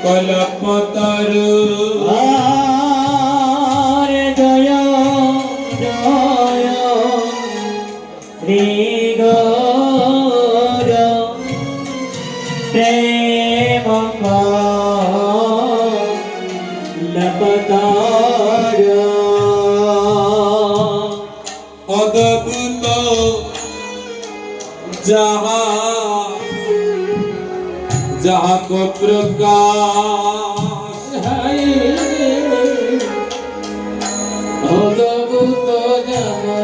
কলপতরু আরে জয় জয় শ্রী গৌর প্রেম কলপতর অদ্ভুত যাহা যাহা কো প্রকাশ অদ্ভুত যাহা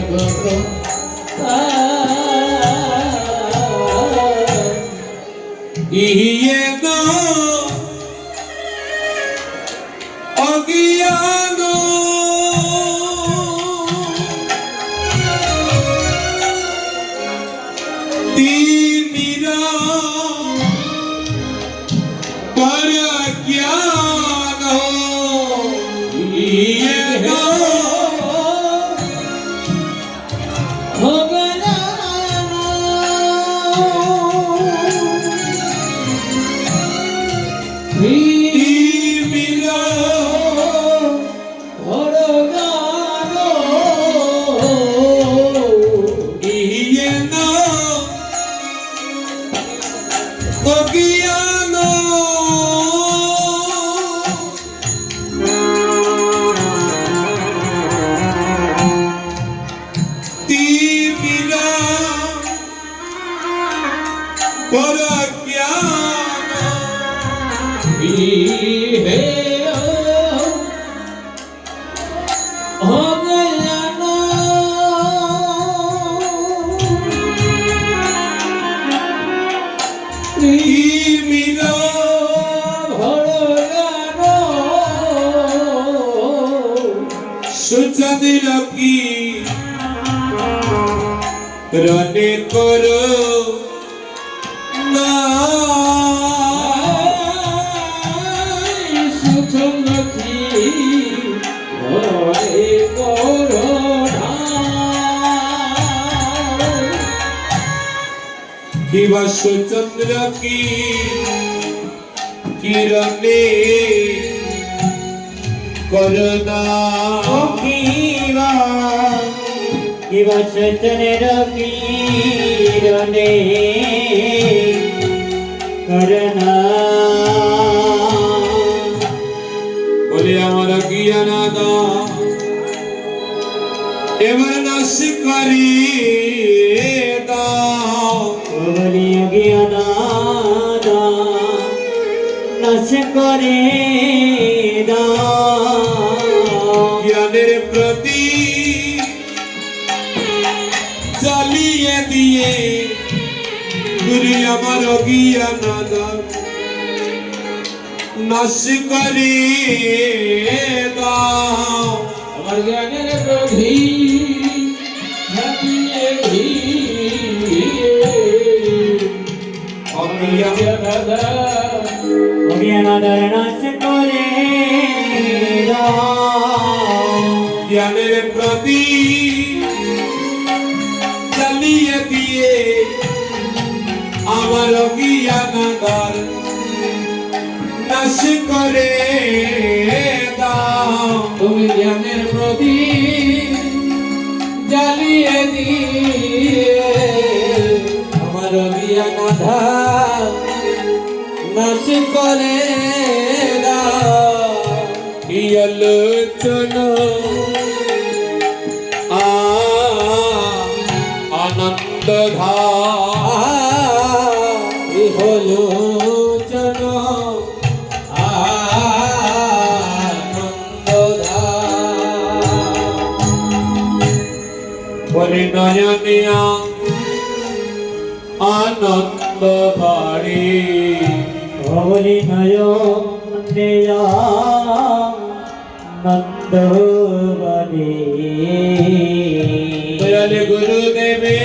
কো প্রকাশ ইয়ে গো অজ্ঞান তিমিরা পরজ্ঞান ইয়ে গো তিমিরা ইয়ে গো অজ্ঞান তিমিরা পরজ্ঞান হে অজ্ঞান তিমিরা সুচন্দ্র কি রনে করো না দিবস চন্দ্র কি কিরণে করুণা দিবসনের কিরণে করুণা বলে আমার জ্ঞান এবার নাশ করি দাও বলি জ্ঞান নাশ করে জ্ঞানের প্রতি চালিয়ে দিয়ে গুরু আমার জ্ঞান নাশ করে দাও আমার জ্ঞানের প্রতি অজ্ঞানাদার নাশ করে জ্ঞানের প্রতি চালিয়ে দিয়ে আমার জ্ঞানাদার নাশ করে দাও তুমি জ্ঞানের প্রতি জ্বালিয়ে দিয়ে আমার জ্ঞানাধার নাশ করে আলোচনা আনন্দ হলো বলে নয়নিয়া আনন্দ বাড়ি বলি নয়নিয়া নন্দবাড়ি দয়ালে গুরুদেবে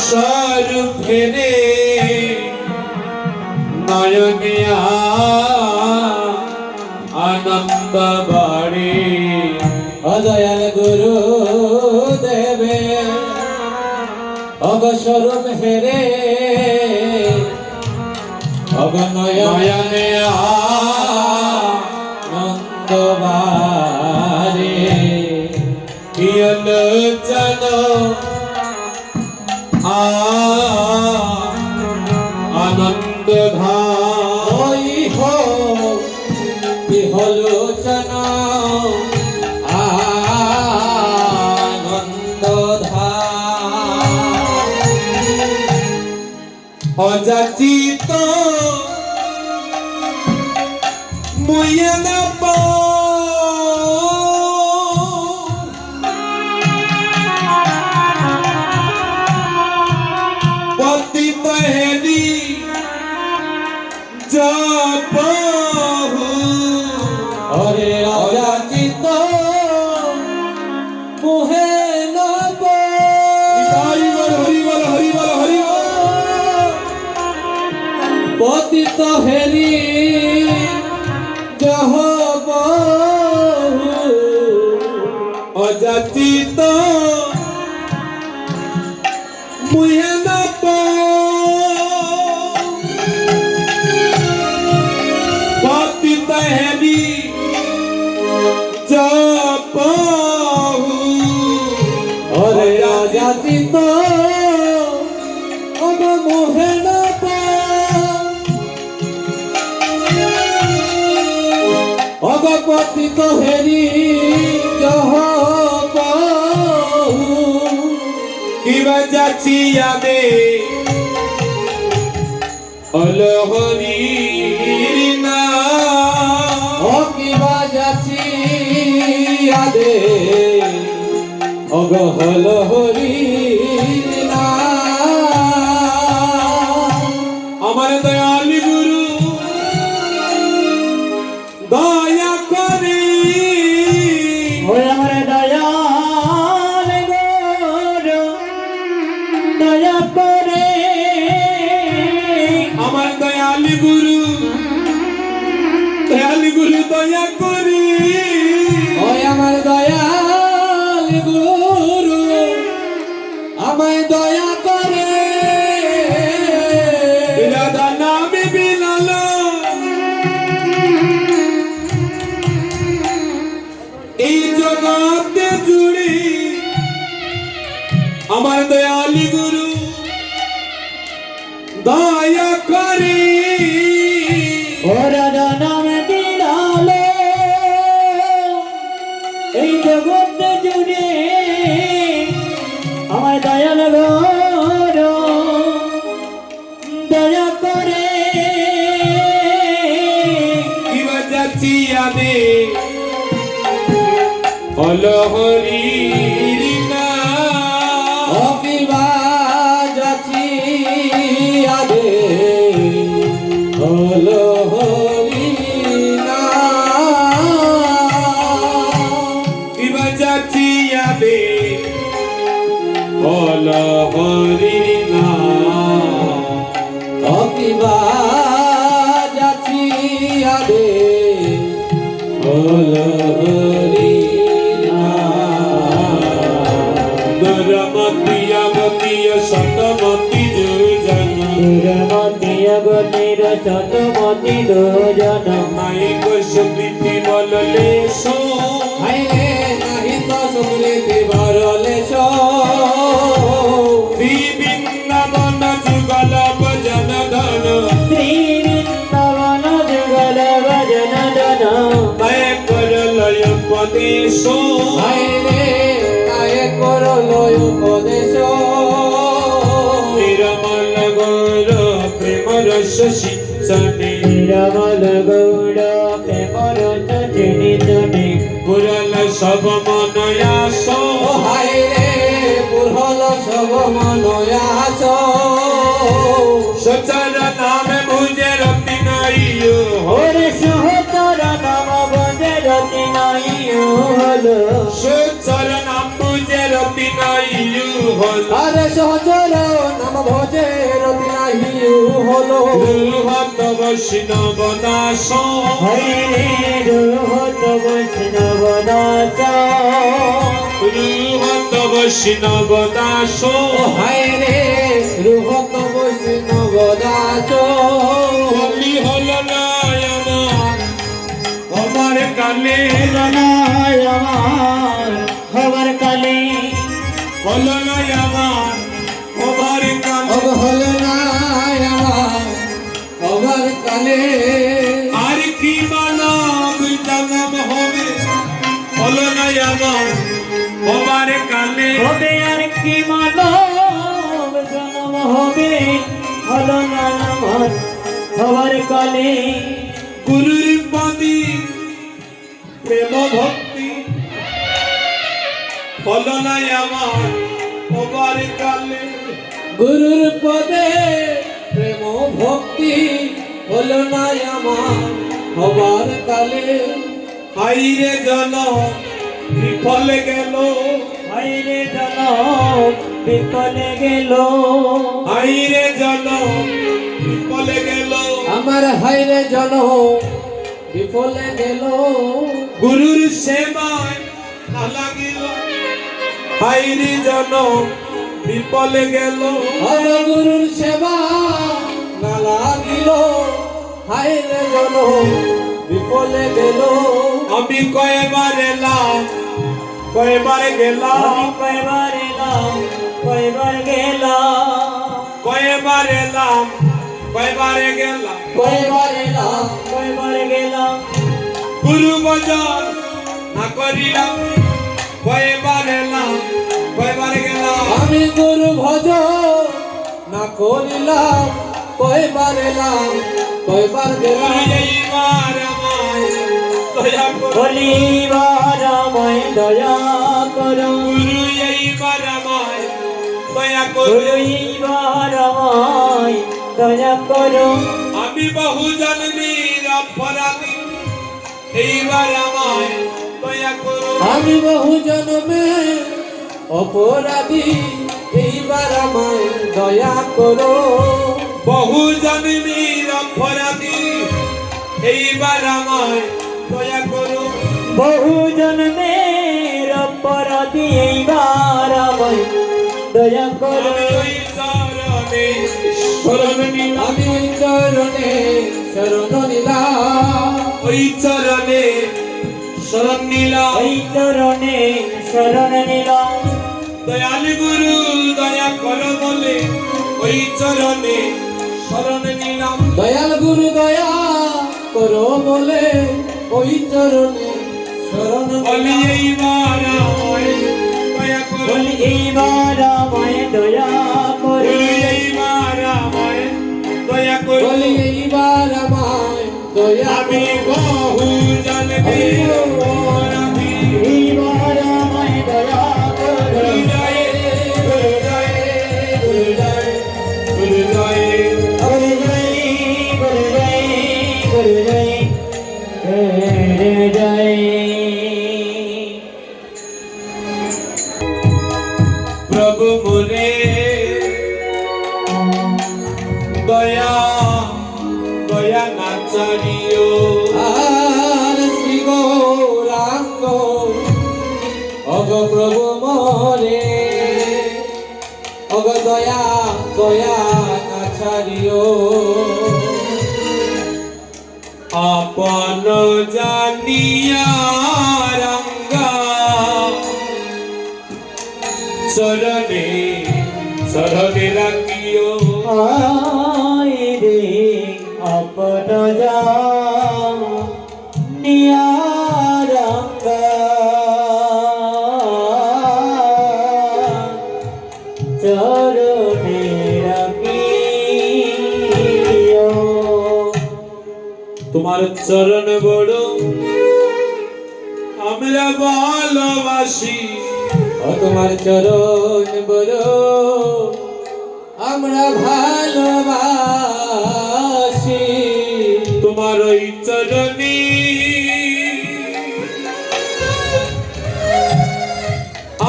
স্বরূপ ফেরে নয়নিয়া আনন্দ বাড়ি দয়াল গুরু দেবে অগস্বরূপ হেরে অগনয় নয়নে নন্দবারে আলোচন আনন্দ ওই হো ইহলোচন অযাচিত মুয়না পতিত হেরি জপহু হরে অযাচিত মুহে নব হরি বল হরি বল হরি বল হরি বল পতিত হেরি জহ অযাচিত মুয়না পতিত হেরি জপহু হরে অযাচিত অব মোহে নব অব পতিত হেরি জহ কিবা যাচ্ছি আদে অলহরি না কিবা যাচি আদে অগহল হরি না আমার দয়ালি গুরু দয়া করি ওই আমার দয়াল গো দয়া করে আমার দয়ালি গুরু দয়া করি ওই আমার দয়াল গুরু আমায় দয়া করে রাধা নামে বিলাল এই জগতে জুড়ে আমার দয়ালি গুরু দয়া করি ওরা নাম দিলালে এই জগৎ জুড়ে আমার দয়াল গর দয়া করে কিবা যাচ্ছি আদে অলহরি না অকিবা যাচ্ছি আদে হলো হরি না কিবা যাচ্ছি আদে অলহরি না অকিবা যাচ্ছি আদে হলো হরি না দুরমতিয়া মতিয়া শতমতি যোজন দুরমতীয় গতির শতমতি দুজন মাইক সুপ্রীতি বললে সো হাইরে নাহি তো সুমৃতি ভরলে শ্রী বৃন্দাবন যুগল ভজন ধন শ্রী বৃন্দাবন যুগল ভজন ধন মায় করলয় উপদেশ হাইরে কায়ে করল উপদেশ নিরমল গৌর প্রেম রস সিঞ্চনে নিরমল গৌড় প্রেমর চিনি চনি পুরল সব মনয়াস হাইরে পুরহল সব মনয়াস সচর নাম ভুজে রতি নাই ওরে সহচর নাম বজে রতি নাই হল সচর নাম ভুজে রতি নাই হল আরে সহচর নাম ভজে রতি নাই আয়ু হলো রূহত বৈষ্ণব দাস হরে রোহত বৈষ্ণব দাস রূহত বৈষ্ণব দাস হায় রে রোহত বৈষ্ণব দাস বলি হল না আমার কালে জনায় আমার খবর কালে হল না আমার কালে অব হল না আমার খবর কালে আর কি মানব জন্ম হবে হল না আমার কালে হবে আর কি মানব জন্ম হবে হল না আমার খবর কালে গুরুর পাদি প্রেম ভক্তি হল না আমার কালে গুরুর পদে প্রেম ভক্তি হল না আমার হবার কালে হাইরে জন বিফলে গেল হাইরে জন বিফলে গেল হাইরে জন বিফলে গেল আমার হাইরে জন বিফলে গেল গুরুর সেবায় না লাগিল হাইরে জন বিফলে গেল আমার গুরুর সেবা না লাগিল হাইরে জন বিফলে গেল আমি কয়বার এলাম কয়বার গেলাম কয়বার এলাম কয়বার গেলাম কয়বার এলাম কয়বার গেলাম কয়বার এলাম কয়বার গেলাম গুরু ভজন না করিলাম কয়বার এলাম কয়বার গেলাম আমি গুরু ভজ না করিলাম কয়বার এলাম কয়বার গেলাম এইবার আমায় দয়া করো বলিবার আমায় দয়া করো গুরু এইবার আমায় দয়া করো বলিবার আমায় দয়া করো আমি বহু জন্মের অপরাধী এইবার আমায় দয়া করো আমি বহু জন্মে অপরাধী এইবার আমায় দয়া করো বহু জন্মের অপরাধী এইবার আমায় দয়া করো বহু জন্মের অপরাধী এইবার আমায় দয়া করো আমি ওই চরণে শরণ নিলাম আমি ওই চরণে শরণ নিলাম ওই চরণে শরণ নিলাম ওই চরণে শরণ নিলাম দয়াল গুরু দয়া করো বলে ওই চরণে শরণ নিলাম দয়াল গুরু দয়া করো বলে ওই চরণে শরণ বলি নিলাম এইবার আমায় দয়া করো বলি এইবার আমায় দয়া করো বলি এইবার আমায় দয়া করো বলি এইবার আমায় দয়া আমি করো বহু জন্মের অপরাধী এইবার আমায় দয়া করো হৃদয়ে হৃদয়ে হৃদয়ে হৃদয়ে গুরু জয় গুরু জয় গুরু জয় গুরু জয় প্রভু মোরে দয়া দয়া না চারিও আর শ্রী গৌরাঙ্গ অগ প্রভু মরে অগ দয়া দয়া না ছাড়িও আপন জানিয়া রঙ্গা চরণে চরণে রাখিও আয় রে আপন যা নিয়ারঙ্গা চরণে রাখিও তোমার চরণ বড় আমরা ভালোবাসি ও তোমার চরণ বড় আমরা ভালোবাসি তোমার ওই চরণী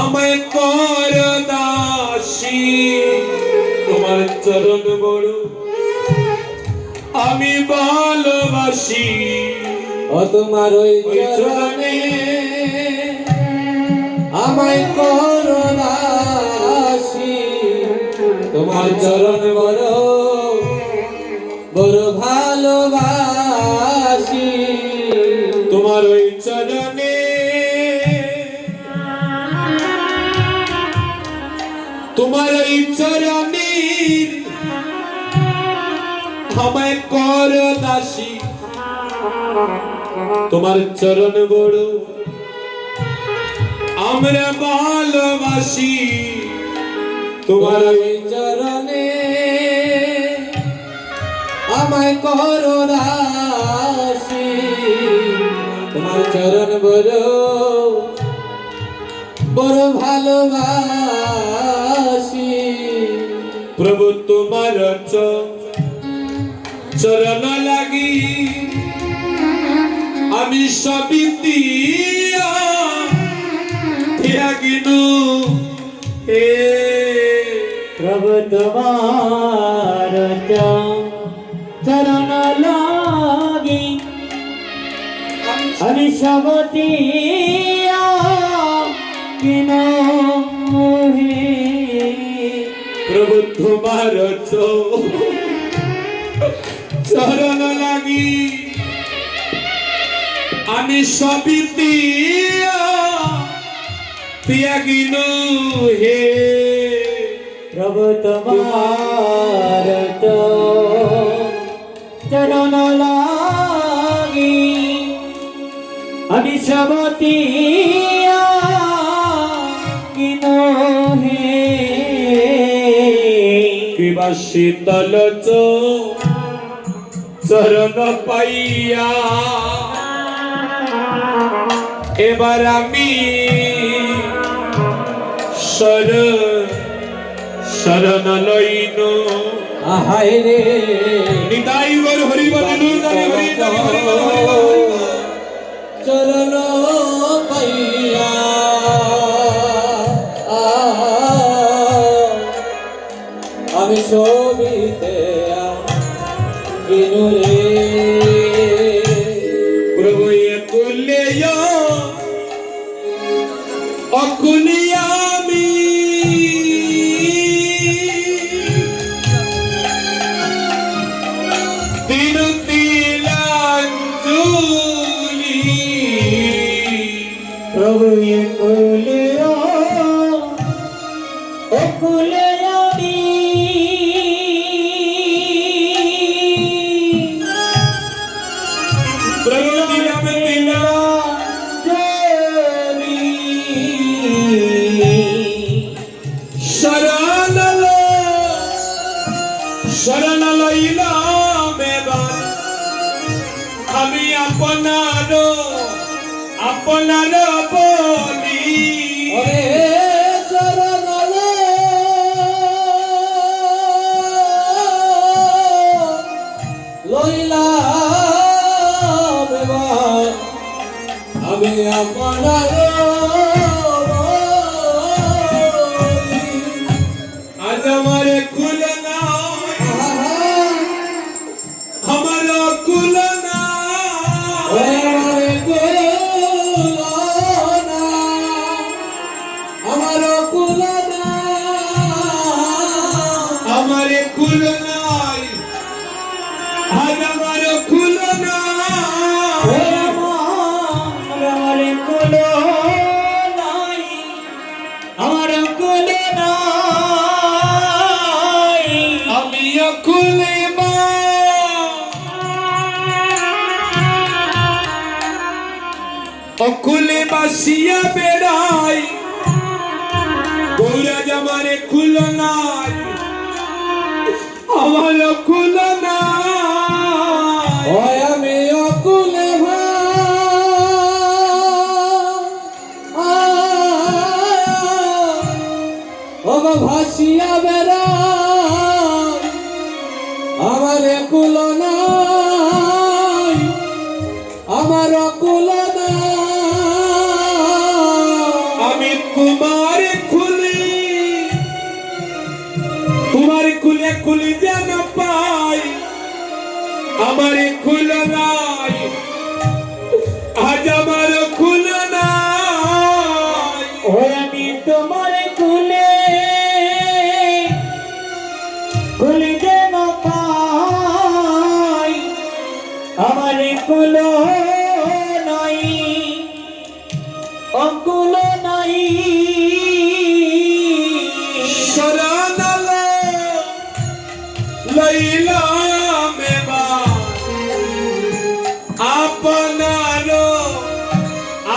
আমায় কর দাসী তোমার চরণ বড় আমি ভালোবাসি ও তোমার ওই চরণে আমায় করো দাসী তোমার চরণ বড় বড় ভালোবাসি তোমার ওই চরণে তোমার ওই চরণে আমায় কর দাসী তোমার চরণ বড় আমরা ভালোবাসি তোমার ওই চরণে আমায় করো দাসী তোমার চরণ বড় বড় ভালোবাসি প্রভু তোমার চরণ লাগি আমি সবই দিয়া ত্যাগিনু হে প্রভু তোমার চরণ লাগি আমি সবতি কিন প্রভু তোমার চরণ লাগি আমি সবই দিয়া ত্যাগিনু হে প্রভু তোমার চরণ লাগি আমি সবতি কিন হে কিবা শীতল চরণ পাইয়া এবার আমি শরণ লইন আহায় রে নিতাই গৌর হরি বল চরণ পাইয়া আমি সবিতে কিনু রে প্রভু কুলে অকুলিয়ামি প্রভু কুলে কুলে আমি প্রভু দিলাম শরণ লইলাম এবার আমি আপনার বলি চরণ লইলাম এবার আমি আপনার আজ আমার কুল না আমার কুল না আমার কুল আমার কুল নাই আজ আমার কুল না আমার কুল নাই আমার কুল নাই আমি কুলে মা অকুলে বাসিয়া বেড়াই গৌরাজ আমার কুল নাই আমার কুল নাই ওই আমি অকুলে ভাসিয়া বেড়াই আমার কুল নাই আমার কুল আমি তোমার কুলে যেন পাই আমার খুল নাই আজ আমার খুল নাই ও আমি তোমার কুলে কুলে যেন পাই আমার কুল নাই অকুল নাই শরণ লইলাম এবার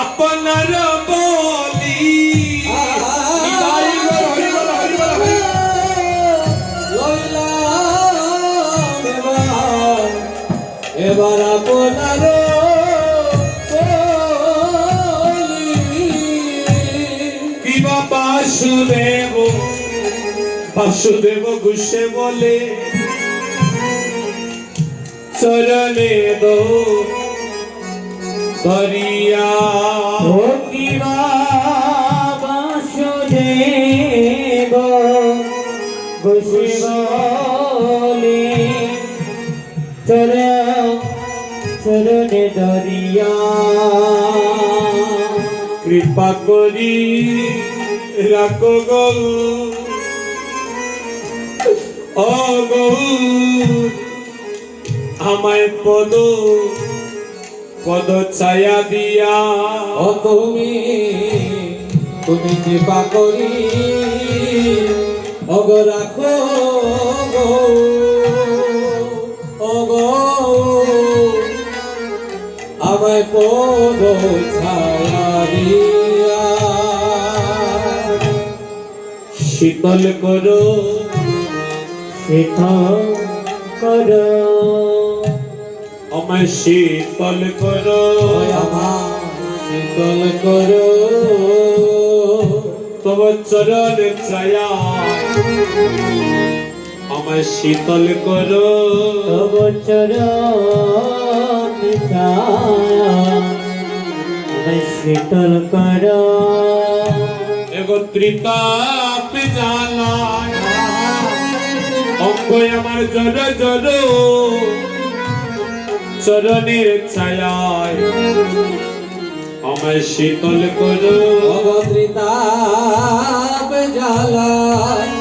আপনার বলি এবার আপনার কিবা বাসুদেব বাসুদেব গুসে বলে চরণে দো দরিয়া কিবা বাসুদেব বলে চরণে দরিয়া কৃপা করি রাখো গৌ ও গৌ আমায় পদ ছায়া দিয়া ও তুমি কৃপা করি অগ রাখো গো অগো আমায় পদ ছায়া দিয়া শীতল করো আমায় শীতল করো আমার শীতল করো তব চরণ ছায়া আমায় শীতল করো তব চরণ ছায়া আমায় শীতল করো একত্রিতাপ জ্বালায় অঙ্গ আমার জর জর চরণের ছায়ায় আমায় শীতল করো অবতৃতাপ জ্বালায়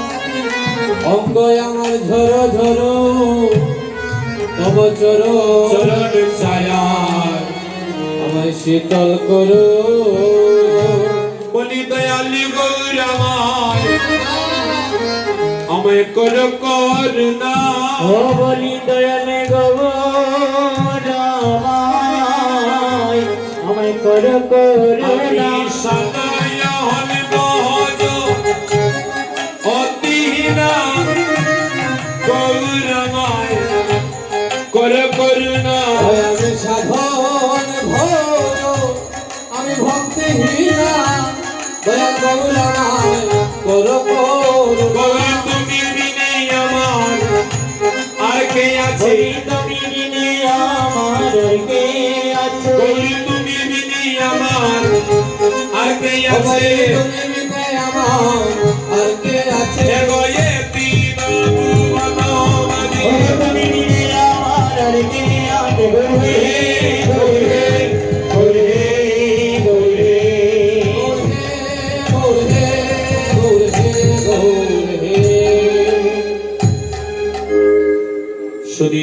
অঙ্গ আমার ঝরো ঝরো তব চরণ ছায়ায় আমায় শীতল করো বলি দয়ালি গৌরামায় আমায় করো করুণা ও বলি দয়ালে গৌরামায় আমায় করো করুণা সদয় হল মহজ অতিহীনা গৌরামায় করো করুণা আমি সাধন ভোজ আমি ভক্তিহীনা দয়া গৌরামায় করো করুণা গৌরী তুমি বিনে আমার আর কে আছে তুমি বিনে আমার কে আছে গৌরী তুমি বিনে আমার আর কে আছে তুমি বিনে আমার আর কে আছে এগোয়ে তিন ভুবন মাঝি তুমি বিনে আমার আর কে আছে গৌরে গৌরে গৌরে গৌরে গৌরে গৌরে গৌরে শুধু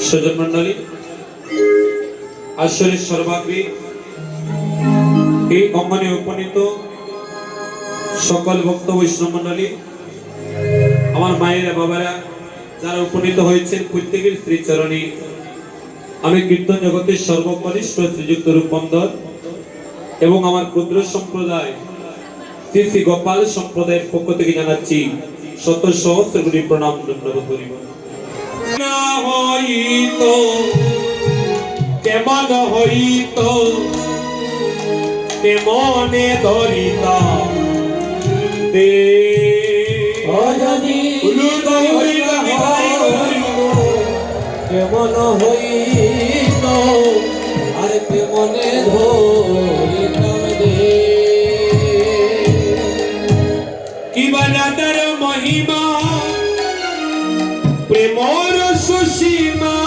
সজন মন্ডলী আসরের সর্বাগ্রে এই অঙ্গনে উপনীত সকল ভক্ত বৈষ্ণব মন্ডলী আমার মায়েরা বাবারা যারা উপনীত হয়েছেন প্রত্যেকের শ্রীচরণে আমি কীর্তন জগতের সর্বকনিষ্ঠ শ্রীযুক্ত রূপবন্ধর এবং আমার ক্ষুদ্র সম্প্রদায় শ্রী শ্রী গোপাল সম্প্রদায়ের পক্ষ থেকে জানাচ্ছি শত সহস্র কোটি প্রণাম ধন্যবাদ করিব না হইত কেমন হইত তেমনে ধরিতা দে যদি উলুদ হইল কেমন হইত আর কেমনে ধরিতাম দে কিবা রাধার মহিমা প্রেমর সুসীমা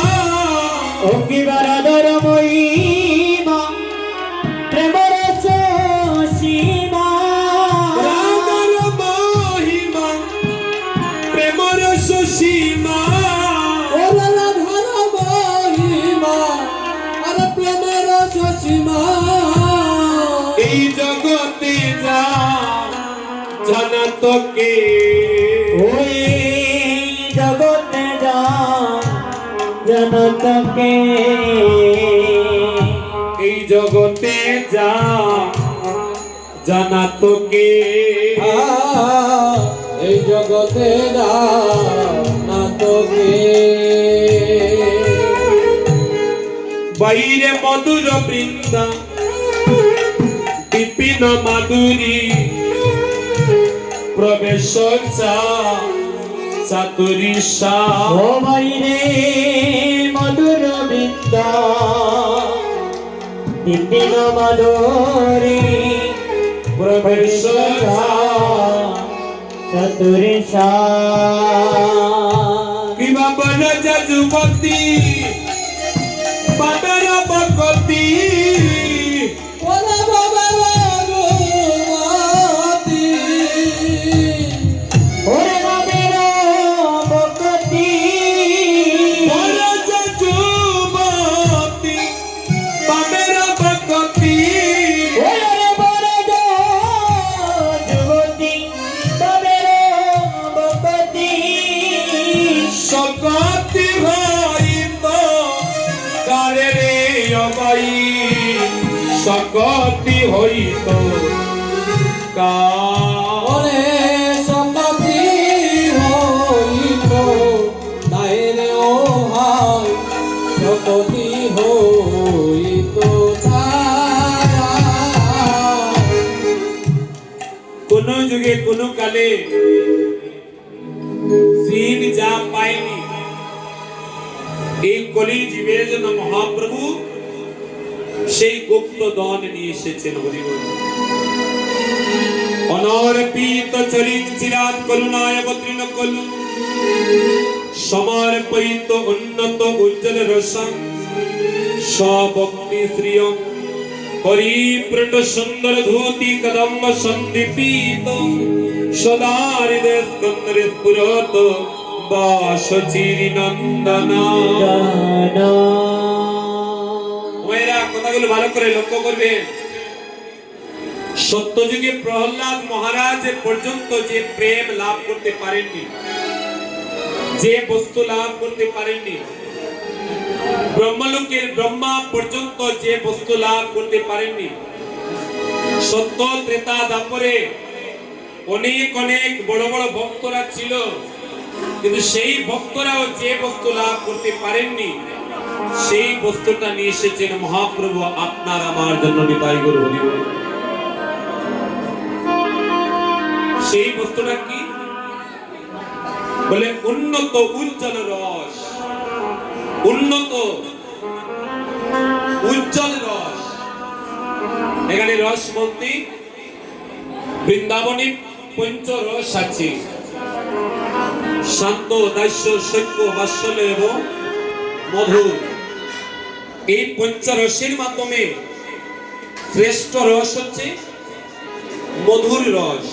জানাতো কে ওই জগতে জনতকে এই জগতে যা জানাতো কে এই জগতে জনতকে বাইরে মধুর বৃন্দা বিপিন মাধুরী প্রবেশ চাতুরী ও বাইরে মধুর বৃন্দা বিপিন মাধুরী প্রবেশ চতুরিষা কিবা বন যুবতী বাবের বকতি ওলা বাবার রঘুমতি ওরে বাবের বকতি বন যুবতী বাবের বকতি ওরে বড় যুবতী বাবের বকতি সকতি হইত কারে রে অবাই সকতি হইত কা ওরে সম্পত্তি হইত তাইরে ও হাই সম্পত্তি হইত কোন যুগে কোন কালে জীব যা পায়নি এই কলি জীবের জন্য মহাপ্রভু সেই গুপ্ত দান নিয়ে এসেছেন হরিবল অনর্পিত চরিত চিরাত করুণায় অবতীর্ণ কলু সমর্পিত উন্নত উজ্জ্বল রসম স্বভক্তি শ্রিয়ম হরিপ্রট সুন্দর ধূতি কদম্ব সন্দীপিত সদা হৃদয় স্কন্দরে স্ফুরত বাস চিরি নন্দনা ওরা কথাগুলো ভালো করে লক্ষ্য করবেন সত্যযুগে প্রহ্লাদ মহারাজ পর্যন্ত যে প্রেম লাভ করতে পারেননি যে বস্তু লাভ করতে পারেননি ব্রহ্মলোকের ব্রহ্মা পর্যন্ত যে বস্তু লাভ করতে পারেননি সত্য ত্রেতা দাপরে অনেক অনেক বড় বড় ভক্তরা ছিল কিন্তু সেই ভক্তরাও যে বস্তু লাভ করতে পারেননি সেই বস্তুটা নিয়ে এসেছেন মহাপ্রভু আপনার আমার জন্য নিতাই গৌর হরি বল। সেই বস্তুটা কি বলে উন্নত উজ্জ্বল রস উন্নত উজ্জ্বল রস এখানে রস বলতে বৃন্দাবনী পঞ্চ রস আছে শান্ত দাস্য সৈক্য বাৎসল্য এবং মধুর এই পঞ্চরসের মাধ্যমে শ্রেষ্ঠ রস হচ্ছে মধুর রস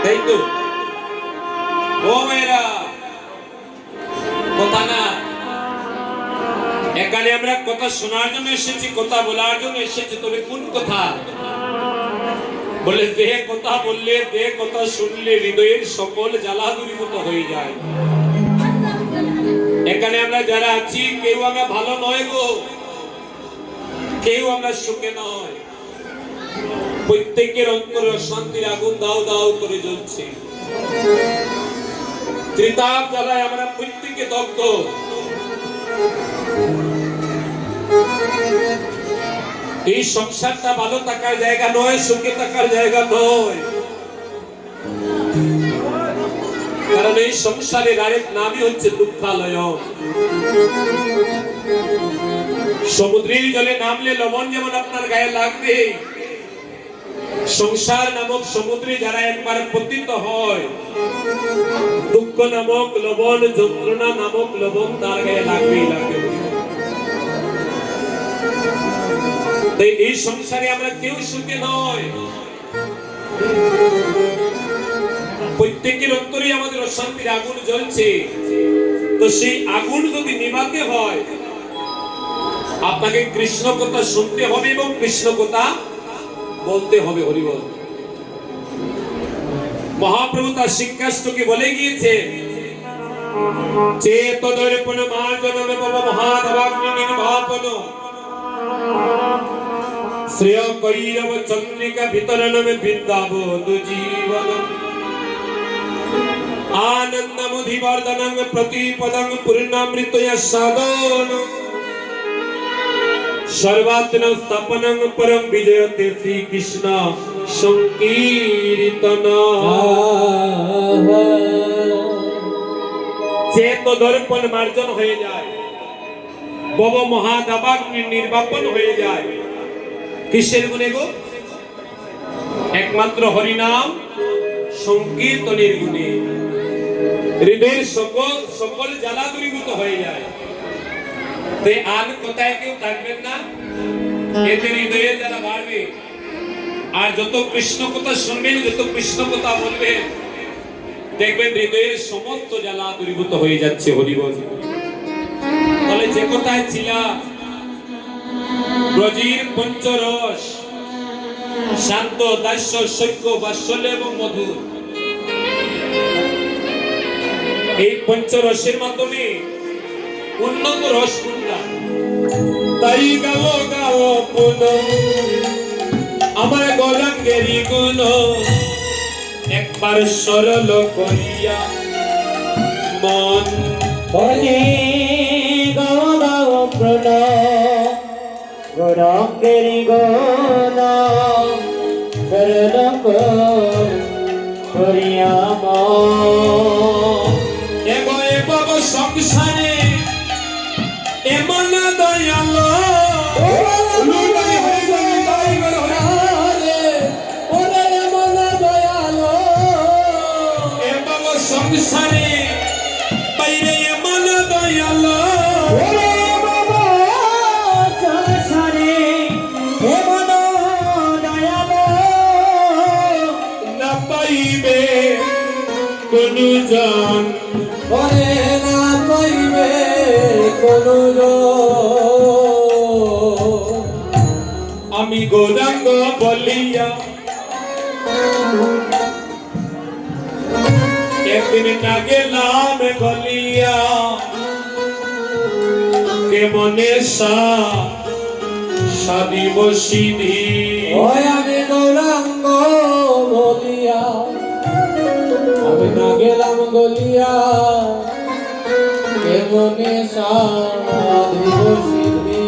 তাই তো ও মেয়েরা কথা না এখানে আমরা কথা শোনার জন্য এসেছি কথা বলার জন্য এসেছি তবে কোন কথা বলে যে কথা বললে যে কথা শুনলে হৃদয়ের সকল জ্বালা দূরীভূত হয়ে যায় এখানে আমরা যারা আছি কেউ আমরা ভালো নয় গো কেউ আমরা সুখে নয় প্রত্যেকের অন্তরে শান্তির আগুন দাও দাও করে জ্বলছে ত্রিতাপ জ্বালায় আমরা প্রত্যেকে দগ্ধ এই সংসারটা ভালো থাকার জায়গা নয় সুখে থাকার জায়গা নয় কারণ এই সংসারের আরেক নামই হচ্ছে দুঃখালয় সমুদ্রের জলে নামলে লবণ যেমন আপনার গায়ে লাগবে সংসার নামক সমুদ্রে যারা একবার পতিত হয় দুঃখ নামক লবণ যন্ত্রণা নামক লবণ তার গায়ে লাগবেই লাগবে তাই এই সংসারে আমরা কেউ সুখে নয় প্রত্যেকের অন্তরে আমাদের অশান্তির আগুন জ্বলছে তো সেই আগুন যদি নিভাতে হয় আপনাকে কৃষ্ণ কথা শুনতে হবে এবং কৃষ্ণ কথা বলতে হবে হরিবল মহাপ্রভু তার শিক্ষাষ্টকে বলে গিয়েছে, চেত দর্পণ মার্জনমে বাবা মহাধবাগ্নি নির্বাপন শ্রেয় কৈরব চন্দ্রিকা বিতরণমে বিদ্যাবোধ জীবন আনন্দমুধিবর্ধনং প্রতিপদং পূর্ণামৃতয় সাধন সর্বাত্মন স্থাপনং পরম বিজয়তে শ্রীকৃষ্ণ সংকীর্তন। চেত দর্পণ মার্জন হয়ে যায়, ভব মহাদাবাগ্নি নির্বাপন হয়ে যায়। কিসের গুণে গো? একমাত্র হরিনাম সংকীর্তনের গুণে হৃদয়ের সকল জ্বালা দূরীভূত হয়ে যায়। তাই আর কোথায় কেউ থাকবেন না, এতে হৃদয়ে জ্বালা বাড়বে। আর যত কৃষ্ণ কথা শুনবেন, যত কৃষ্ণ কথা বলবেন, দেখবেন হৃদয়ের সমস্ত জ্বালা দূরীভূত হয়ে যাচ্ছে। হরি বল। তাহলে যে কথায় ছিলাম, ব্রজের পঞ্চরস শান্ত, দাস্য, সৈক্য, বাৎসল্য এবং মধুর, এই পঞ্চরসের মাধ্যমে উন্নত রস কোনটা? তাই গাও গাও পুন আমার গৌরাঙ্গেরি গুণ, একবার সরল করিয়া মন। বলে গাও গাও প্রণ গৌরাঙ্গেরি গুণ, সরল করিয়া মন। এগো এব সংসারে এমন দয়াল, সংসারে বাইরে এমন দয়াল, সংসারে এমন দয়াল না পাইবে কোন জন, বলে না পাইবে কোনো আমি গৌরাঙ্গ বলিয়া একদিন না গেলাম গলিয়া, কেমনে সাদিব সিধি। ওই আমি গৌরাঙ্গ বলিয়া, আমি না গেলাম গলিয়া, কেমনে সাধিব সিদ্ধি।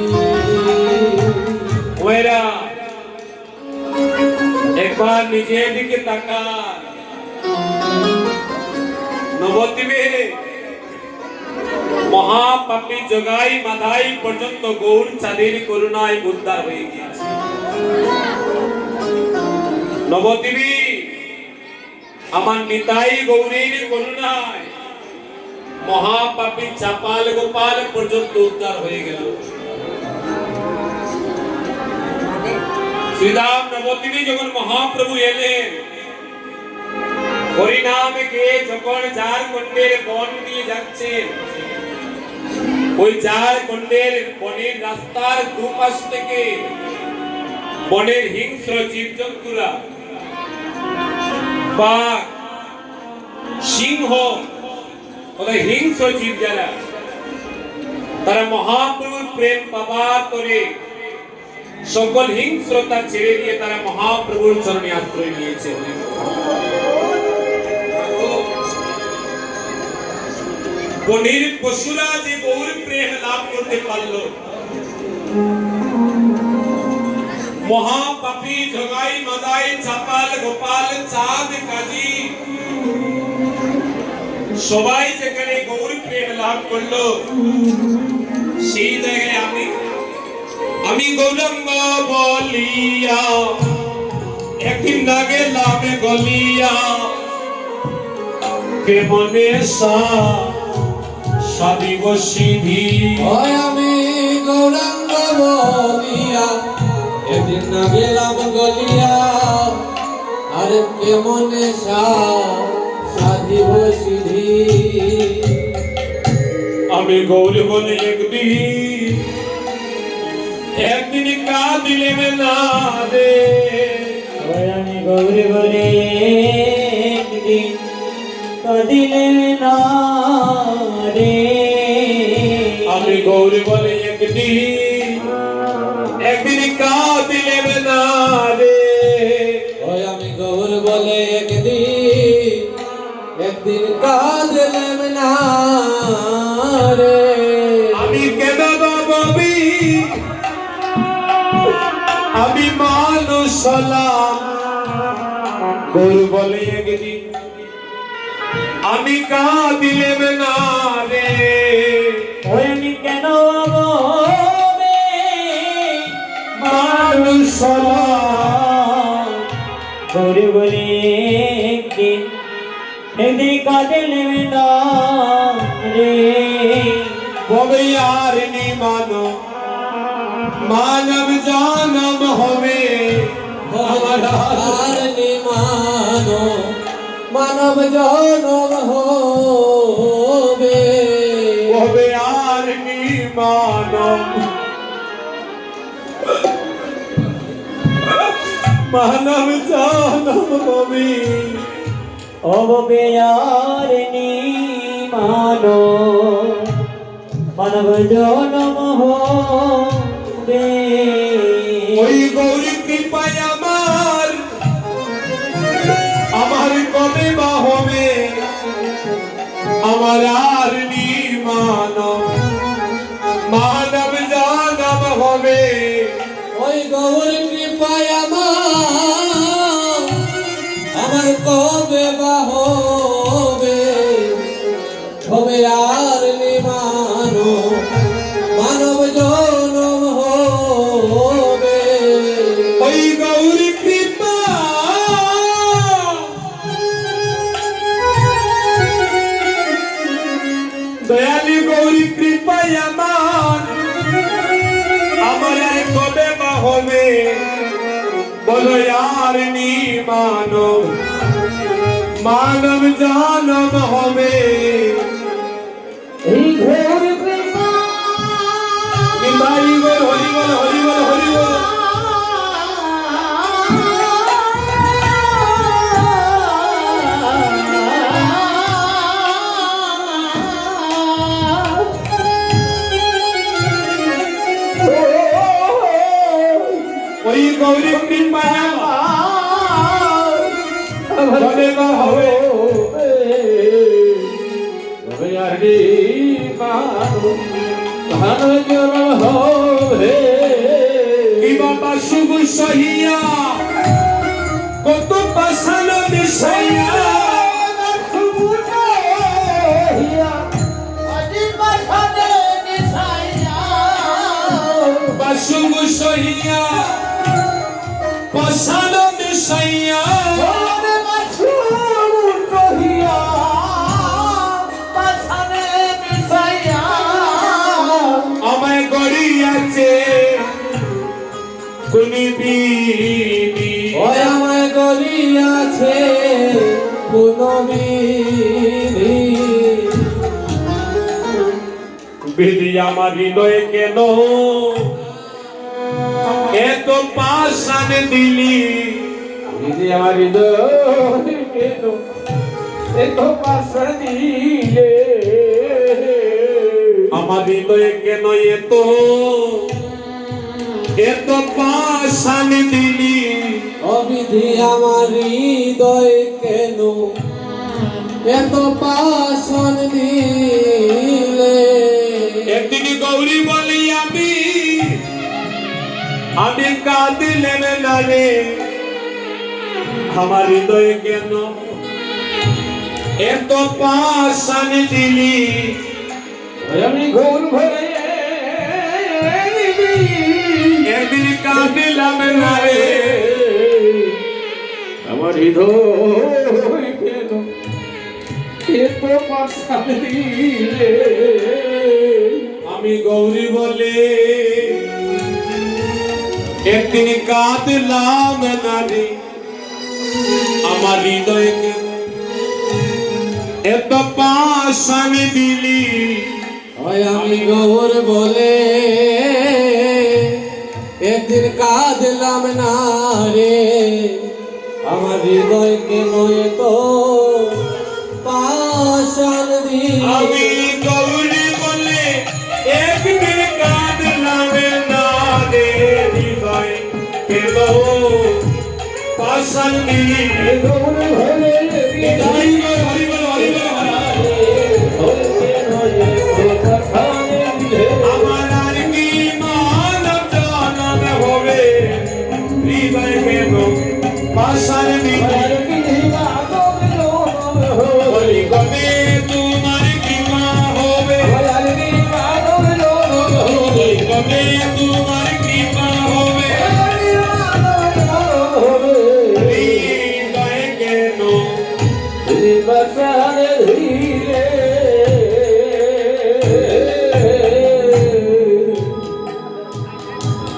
ওরা একবার নিজের দিকে তাকান। নবদ্বীপে মহাপাপী জগাই মাধাই পর্যন্ত গৌর চাঁদের করুণায় উদ্ধার হয়ে গিয়েছে। নবদ্বীপে আমার নিতাই গৌরের করুণায় মহাপাপী চাপাল গোপাল পর্যন্ত উদ্ধার হয়ে গেল। শ্রীরাম নবদ্বীপে যখন মহাপ্রভু এলেন, হরিনাম গেয়ে যখন ঝাড়খণ্ডের বন দিয়ে যাচ্ছেন, ওই ঝাড়খণ্ডের বনের রাস্তার দুপাশ থেকে বনের হিংস্র জীবজন্তুরা, বাঘ, সিংহ, হিংস্র জীব যারা, তারা মহাপ্রভুর প্রেম পাবার করে সকল হিংস্রতা ছেড়ে দিয়ে তারা মহাপ্রভুর চরণে আশ্রয় নিয়েছে। বনের পশুরা যে গৌর প্রেম লাভ করতে পারলো, মহাপাপী জগাই মাদাই চাপাল গোপাল চাঁদ কাজী সবাই যেখানে গৌর প্রেম লাভ করলো, সেই জায়গায় আমি গৌরাঙ্গ বলিয়া একদিন না গেলাম গলিয়া, কেমনে সাদিব সিধি। ওই আমি গৌরাঙ্গ বলিয়া, একদিন না গেলাম গলিয়া, আর কেমনে সাধিব সিধি। আমি গৌর বলে একদিন কাঁদিলেন না রে, ওই আমি গৌর বলে কাঁদিলেন না রে। আমি গৌরী বলে একদিন কাঁদিলেন না রে। ওই আমি গৌর বলে একদিন কাঁদলেম না রে। আমি কেন বাবি আমি মানুষ হলাম। গৌর বলে একদিন আমি কাঁদিলেম না রে। ওই আমি কেন হবে মানুষ হলাম। গৌরী বলে একদিন কাঁদিলেন না রে। কবে আর নি মানব জানম হবে। আমার আর নিমানো মানব জনম হবে। কবে আর নি মানব জানম হবে। অববেয়ার নি মানো মানব জনম হবে। ওই গৌরী কৃপায় আমার কবে বা হবে। আমার আর নি মানব জানম হবে। ওই গৌর কৃপায় আমার কবে বা হবে। হবে আর নিমানো মানব জনম হবে। ওই গৌরী কৃপা দয়ালি গৌরী কৃপায় আমার আর কবে বা হবে। বলো আর নি মানব জানম হবে। এই ঘোর কৃপা নিতাই গৌর হরি বল হরি বল হরি বল। ওই গৌরী কৃপায় আমার কবে বা হবে। হবে আর নিমানো মানব জনম হবে। কি বাবা শুভ সহিয়া কত পাশানো দিশাইয়া। শুভ সহিয়া পাশানো দিশাইয়া। আমায় গড়িয়াছে কোনি বিনি। ওই আমায় গড়িয়াছে কোন বিধি। বিধি আমার হৃদয়ে কেন এত পাশান দিলি। বিধি আমার হৃদয় কেন এত পাশা দিলে। আমার হৃদয়ে কেন এত পাশান দিলি। অবিধি আমার হৃদয় কেন এত পাশন দিলে। একদিন গৌরী বলি আমি কাঁদিলেন না রে। আমার হৃদয়ে কেন এত পাশান দিলি। আমি ঘোর ভরে একদিন কাঁদিলাম না রে। আমার হৃদয় কেন এত পাশান দিলে। আমি গৌরী বলে একদিন কাঁদলাম না রে। আমার হৃদয়ে এত পাশান দিলি। ওই আমি গৌর বলে একদিন কাঁদলাম না রে। আমার হৃদয় কেন তো পাশান দিলে আমি গৌরী বলে একদিন কাঁদলাম না রে হৃদয় কেন পাশান দিলে গৌর ঘরে বিদায় হরি বল হরি বল আমার আর কি মানব জনম হবে হৃদয় কেন পাশান দিলে বলি কবে তোমার কৃপা হবে বলি কবে তোমার কৃপা হবে হৃদয় কেন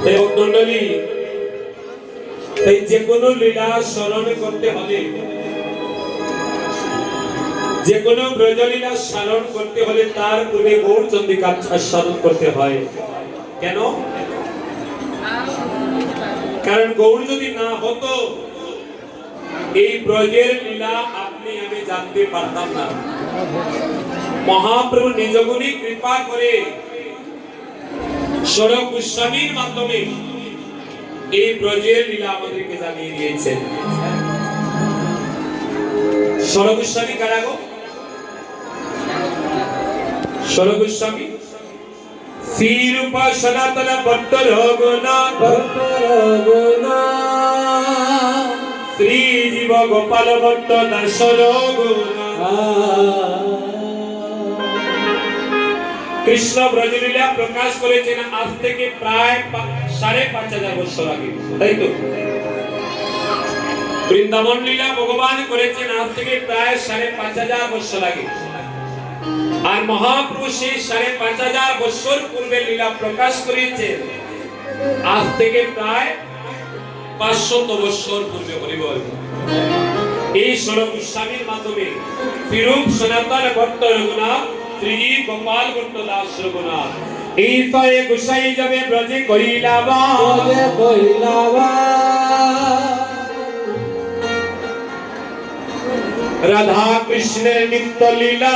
দেবক মণ্ডলী এই যে কোনো লীলা স্মরণ করতে হলে যে কোনো ব্রজলীলা স্মরণ করতে হলে তার পূর্বে গৌরচন্দ্রিকা স্মরণ করতে হয় কেন কারণ গৌর যদি না হতো এই ব্রজের লীলা আপনি আমি জানতে পারতাম না মহাপ্রভু নিজ গুণে কৃপা করে স্বরূপ গোস্বামীর মাধ্যমে এই ব্রজের লীলা আমাদেরকে জানিয়ে দিয়েছেন স্বরূপ গোস্বামী কারা গো স্বরূপ গোস্বামী শ্রী রূপা সনাতন ভট্ট রঘুনাথ শ্রী জীব গোপাল ভট্ট দাস রঘুনাথ কৃষ্ণ ব্রজলীলা প্রকাশ করেছেন আজ থেকে প্রায় ৫৫০০ বছর আগে তাই তো বৃন্দাবন লীলা ভগবান করেছেন আজ থেকে প্রায় ৫৫০০ বছর আগে আর মহাপ্রভু সেই ৫৫০০ বছর পূর্বে লীলা প্রকাশ করেছেন আজ থেকে প্রায় ৫০০ বছর পূর্বে হরিবল এই স্বরূপ গোস্বামীর মাধ্যমে বিরূপ সনাতন ভট্ট রঘুনাথ শ্রী গোপাল ভট্ট দাস রঘুনাথ এই তয়ে গোসাই যাবে ব্রজে কইলাবা রাধা কৃষ্ণের নিত্য লীলা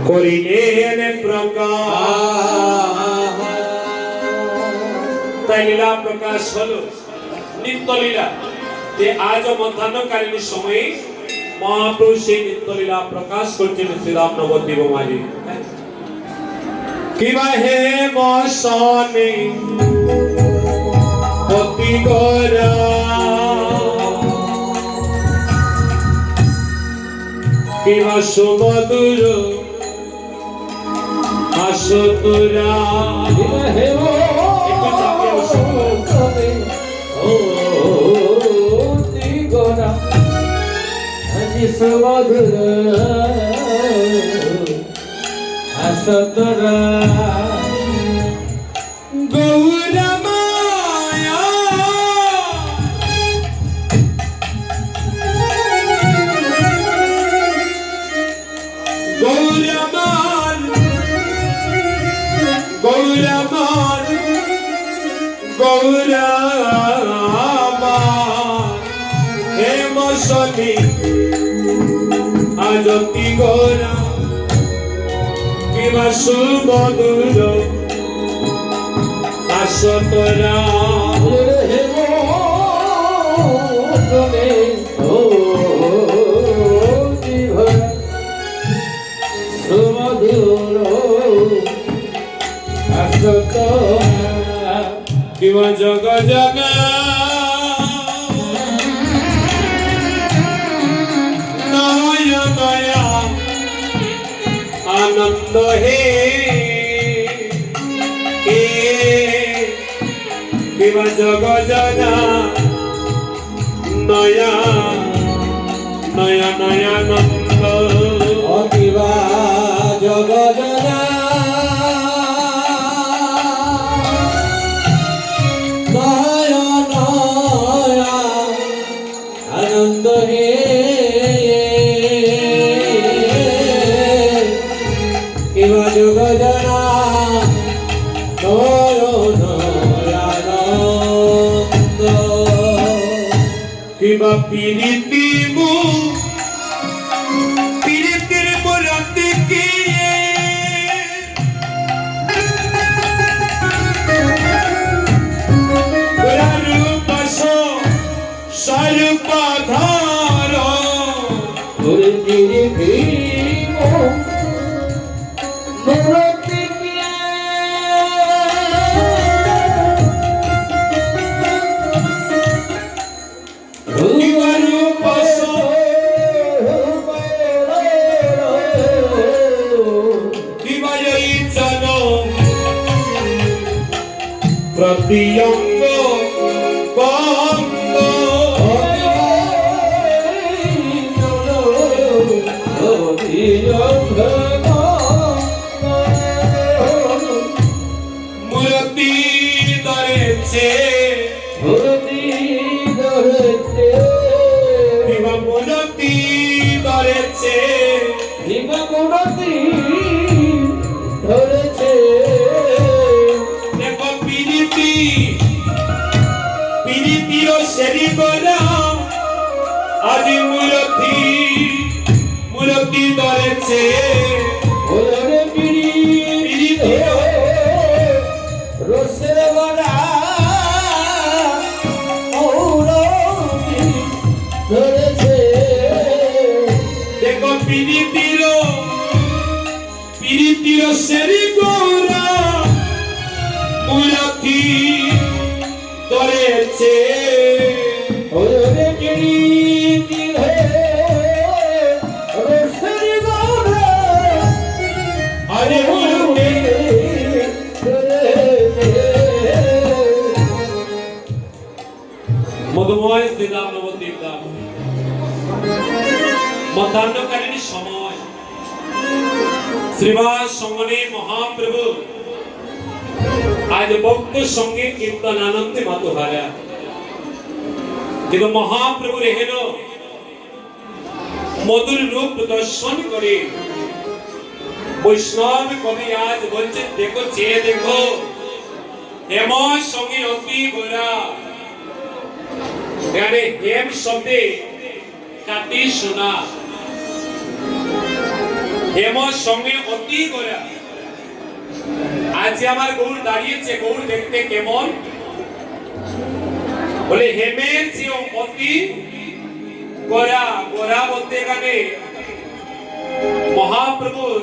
করিলেন প্রকাশ তাই লীলা প্রকাশ হলো নিত্য লীলা যে আজ মধ্যাহ্নকালীন সময়ে মহাপ্রভু সেই নিত্য লীলা প্রকাশ করছেন শ্রীরাম নবদ্বীপ মাঝে কিবা হে মসনে অতি গরা কিবা সুমধুর আসতুরা একটু চাপিয়ে বসো সুমধুর আসতরা গৌর মায়া গৌরমান গৌরমান গৌরমান হে মসনি আজতি গৌরা কিবা সুমধুর আসতরা হে মনে ও জীবন সুমধুর আসতরা কিবা জগ জগ নয় নয়া আনন্দ হে কিবা জগ জনা নয়া নয়া নয়া আনন্দ অতিবা জগজনা নয় নয় আনন্দ হে কিবা জগজনা নয় নয় আনন্দ কিবা পিরিতি মু পিরিতির বরাতে কি সর্বধার তোরে ধীরে ভীম মূরতি প্রতিয়ঙ্গ বঙ্গ মূর্তি ধরেছে মূর্তি ধরেছে দেখো পিরিতি পিরিতির সেরি করা আজ মূর্তি মূর্তি ধরেছে দেখো পিরিতির পিরিতির সেরি করা মূর্তি ধরেছে আরে মূর্তি মধুময় শ্রীরাম নবদ্বীপ ধাম মধ্যাহ্নকালীন সময় শ্রীবাস সঙ্গনে মহাপ্রভু আজ ভক্ত সঙ্গে কীর্তন আনন্দে মাতোহারা কিন্তু মহাপ্রভুর হেন মধুর রূপ দর্শন করে বৈষ্ণব কবি আজ বলছে দেখো চেয়ে দেখো হেম সঙ্গে অতি গোরা এখানে হেম শব্দে কাটি শোনা হেম সঙ্গে অতি গোরা আজ আমার গৌর দাঁড়িয়েছে গৌর দেখতে কেমন বলে হেমের যে অতি গোরা গোরা বলতে এখানে মহাপ্রভুর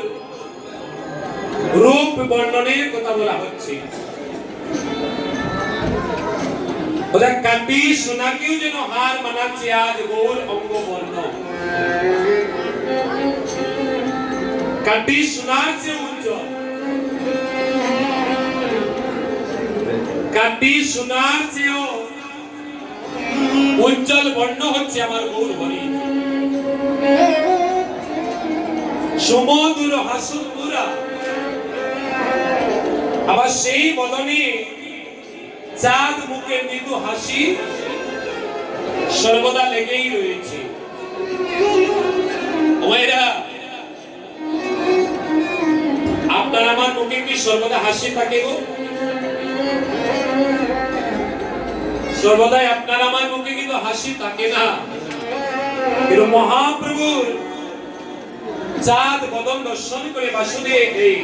রূপ বর্ণনের কথা বলা হচ্ছে ওদের কাটি সোনাকেও যেন হার মানাচ্ছে আজ গৌর অঙ্গ বর্ণ কাটি সোনার চেয়ে উজ্জ্বল কাটি সোনার চেয়েও উজ্জ্বল বর্ণ হচ্ছে আমার গৌর হরি সমুদ্র হাসুরা আবার সেই বদনে চাঁদ মুখে মৃদু হাসি সর্বদা লেগেই রয়েছে আপনার আমার মুখে কি সর্বদা হাসি থাকে গো সর্বদাই আপনার আমার মুখে কিন্তু হাসি থাকে না কিন্তু মহাপ্রভুর চাঁদ বদন দর্শন করে বাসুদেব এই